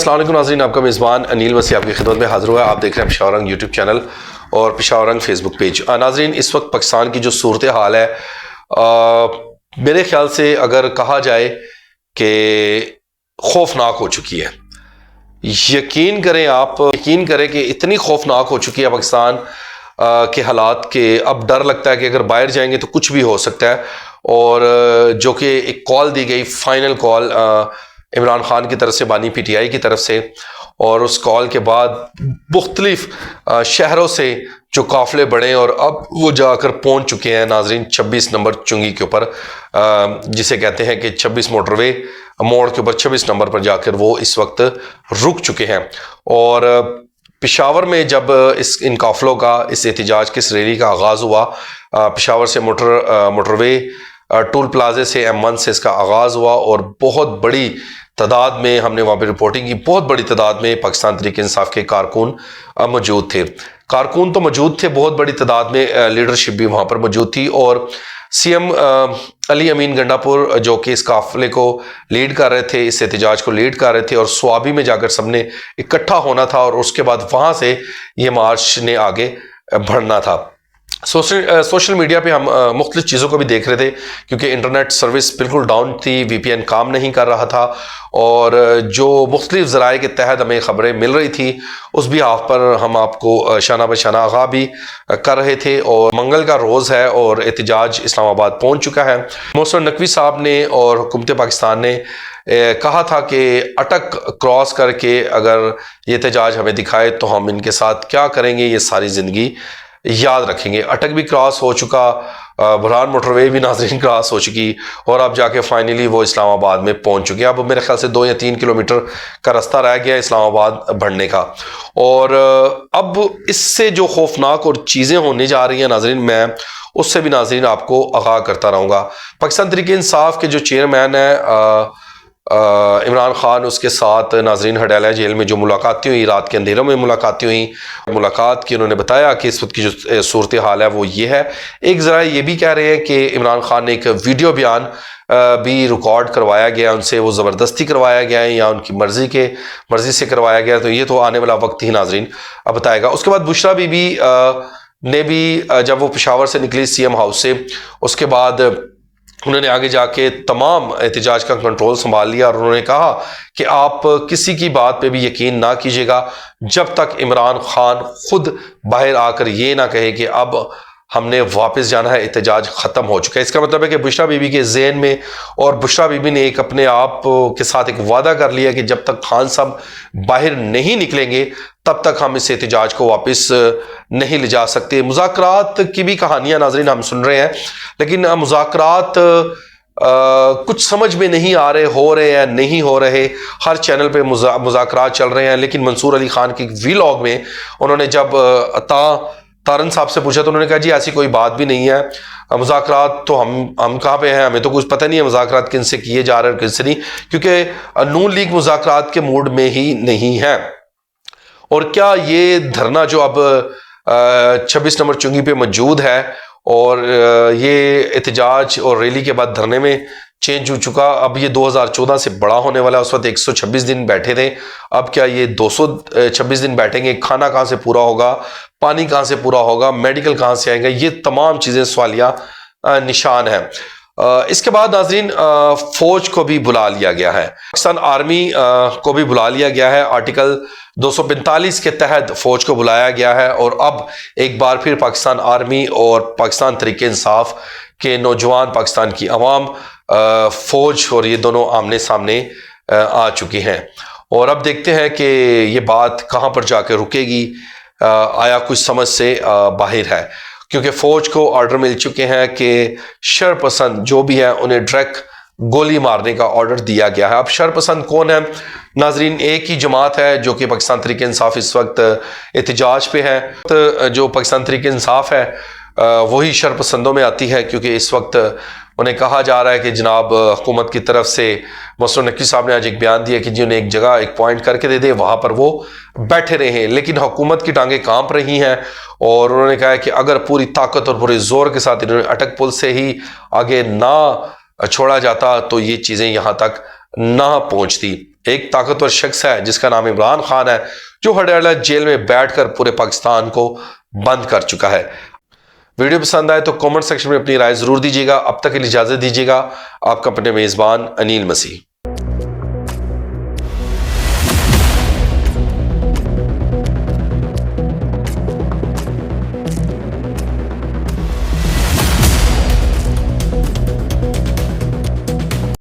अस्सलाम वालेकुम नाज़रीन, आपका मेज़बान अनिल मसीह आपकी खिदमत में हाज़िर हुआ है। आप देख रहे हैं पेशावर रंग यूट्यूब चैनल और पेशावर रंग फेसबुक पेज। नाज़रीन, इस वक्त पाकिस्तान की जो सूरत हाल है, मेरे ख्याल से अगर कहा जाए कि खौफनाक हो चुकी है। यकीन करें कि इतनी खौफनाक हो चुकी है पाकिस्तान के हालात के अब डर लगता है कि अगर बाहर जाएंगे तो कुछ भी हो सकता है। और जो कि एक कॉल दी गई, फाइनल कॉल इमरान खान की तरफ से, बानी पीटीआई की तरफ से, और उस कॉल के बाद मुख्तलिफ शहरों से जो काफिले बढ़े और अब वो जाकर पहुंच चुके हैं नाजरीन 26 नंबर चुंगी के ऊपर, जिसे कहते हैं कि 26 मोटरवे मोड़ के ऊपर 26 नंबर पर जाकर वो इस वक्त रुक चुके हैं। और पेशावर में जब इन काफिलों का, इस एहतजाज की, इस रैली का आगाज़ हुआ, पेशावर से मोटरवे टोल प्लाजे से M1 से इसका आगाज़ हुआ और बहुत बड़ी तादाद में, हमने वहाँ पे रिपोर्टिंग की, बहुत बड़ी तादाद में पाकिस्तान तहरीक इंसाफ के कारकुन मौजूद थे। कारकुन तो मौजूद थे, बहुत बड़ी तादाद में लीडरशिप भी वहाँ पर मौजूद थी। और CM अली अमीन गंडापुर जो कि इस काफिले को लीड कर रहे थे, इस एहतजाज को लीड कर रहे थे, और स्वाबी में जाकर सबने इकट्ठा होना था और उसके बाद वहाँ से ये मार्च ने आगे बढ़ना था। सोशल मीडिया पे हम मुख्तलिफ चीज़ों को भी देख रहे थे क्योंकि इंटरनेट सर्विस बिल्कुल डाउन थी, VPN काम नहीं कर रहा था, और जो मुख्तलिफ ज़राए के तहत हमें ख़बरें मिल रही थी उस भी आप पर हम आपको शाना बशाना आगाह भी कर रहे थे। और मंगल का रोज़ है और एहतजाज इस्लामाबाद पहुँच चुका है। मोहसिन नकवी साहब ने और हुकूमत पाकिस्तान ने कहा था कि अटक क्रॉस करके अगर ये एहतजाज हमें दिखाए तो हम इनके साथ क्या करेंगे, ये सारी ज़िंदगी याद रखेंगे। अटक भी क्रॉस हो चुका, बुरहान मोटरवे भी नाज़रीन क्रॉस हो चुकी, और अब जाके फाइनली वो इस्लामाबाद में पहुंच चुके हैं। अब मेरे ख्याल से 2 या 3 किलोमीटर का रास्ता रह गया इस्लामाबाद बढ़ने का। और अब इससे जो खौफनाक और चीज़ें होने जा रही हैं नाज़रीन, मैं उससे भी नाज़रीन आपको आगाह करता रहूँगा। पाकिस्तान तहरीक इंसाफ के जो चेयरमैन है इमरान खान, उसके साथ नाजरीन हडेला जेल में जो मुलाकातें हुई, रात के अंधेरों में मुलाकातें हुई, मुलाकात की उन्होंने बताया कि इस वक्त की जो सूरत हाल है वो ये है। एक ज़रा ये भी कह रहे हैं कि इमरान खान ने एक वीडियो बयान भी रिकॉर्ड करवाया गया उनसे, वो ज़बरदस्ती करवाया गया है या उनकी मर्जी से करवाया गया, तो ये तो आने वाला वक्त ही नाजरीन अब बताएगा। उसके बाद बुशरा बीबी ने भी जब वो पेशावर से निकली CM हाउस से, उसके बाद उन्होंने आगे जाके तमाम एहतजाज का कंट्रोल संभाल लिया और उन्होंने कहा कि आप किसी की बात पे भी यकीन ना कीजिएगा जब तक इमरान खान खुद बाहर आकर ये ना कहे कि अब हमने वापस जाना है, एहतजाज ख़त्म हो चुका है। इसका मतलब है कि बुशरा बीबी के ज़हन में, और बुशरा बीबी ने एक अपने आप के साथ एक वादा कर लिया कि जब तक खान साहब बाहर नहीं निकलेंगे तब तक हम इस एहतजाज को वापस नहीं ले जा सकते। मुज़ाकरात की भी कहानियां नाज़रीन हम सुन रहे हैं, लेकिन मुज़ाकरात कुछ समझ में नहीं आ रहे, हो रहे हैं नहीं हो रहे। हर चैनल पे मुज़ाकरात चल रहे हैं, लेकिन मंसूर अली खान के वीलॉग में उन्होंने जब तारन साहब से पूछा तो उन्होंने कहा जी ऐसी कोई बात भी नहीं है, मुज़ाकरात तो हम कहाँ पे हैं, हमें तो कुछ पता नहीं है मुज़ाकरात किन से किए जा रहे हैं और किन से नहीं, क्योंकि नून लीग मुज़ाकरात के मूड में ही नहीं है। और क्या ये धरना जो अब 26 नंबर चुंगी पे मौजूद है और ये एहतजाज और रैली के बाद धरने में चेंज हो चुका, अब ये 2014 से बड़ा होने वाला है। उस वक्त 126 दिन बैठे थे, अब क्या ये 226 दिन बैठेंगे? खाना कहाँ से पूरा होगा, पानी कहाँ से पूरा होगा, मेडिकल कहाँ से आएंगे? ये तमाम चीज़ें सवालिया निशान है। इसके बाद नाजरीन फौज को भी बुला लिया गया है, पाकिस्तान आर्मी को भी बुला लिया गया है। आर्टिकल 245 के तहत फौज को बुलाया गया है और अब एक बार फिर पाकिस्तान आर्मी और पाकिस्तान तहरीक इंसाफ के नौजवान, पाकिस्तान की अवाम, फौज और ये दोनों आमने सामने आ चुकी हैं। और अब देखते हैं कि ये बात कहाँ पर जाकर रुकेगी, आया कुछ समझ से बाहर है, क्योंकि फौज को ऑर्डर मिल चुके हैं कि शरपसंद जो भी है उन्हें डायरेक्ट गोली मारने का ऑर्डर दिया गया है। अब शरपसंद कौन है नाजरीन? एक ही जमात है जो कि पाकिस्तान तहरीक इंसाफ इस वक्त एहतजाज पे है। तो जो पाकिस्तान तहरीक इंसाफ है वही शरपसंदों में आती है, क्योंकि इस वक्त उन्हें कहा जा रहा है कि जनाब हुकूमत की तरफ से, मोहसिन नकवी साहब ने आज एक बयान दिया कि जी उन्हें एक जगह एक पॉइंट करके दे दे, वहाँ पर वो बैठे रहे हैं। लेकिन हुकूमत की टांगें कांप रही हैं और उन्होंने कहा है कि अगर पूरी ताकत और पूरे जोर के साथ इन्होंने अटक पुल से ही आगे ना छोड़ा जाता तो ये चीज़ें यहाँ तक ना पहुँचती। एक ताकतवर शख्स है जिसका नाम इमरान खान है, जो हडियाला जेल में बैठकर पूरे पाकिस्तान को बंद कर चुका है। वीडियो पसंद आए तो कमेंट सेक्शन में अपनी राय जरूर दीजिएगा। अब तक के लिए इजाजत दीजिएगा। आपका अपने मेजबान अनिल मसीह।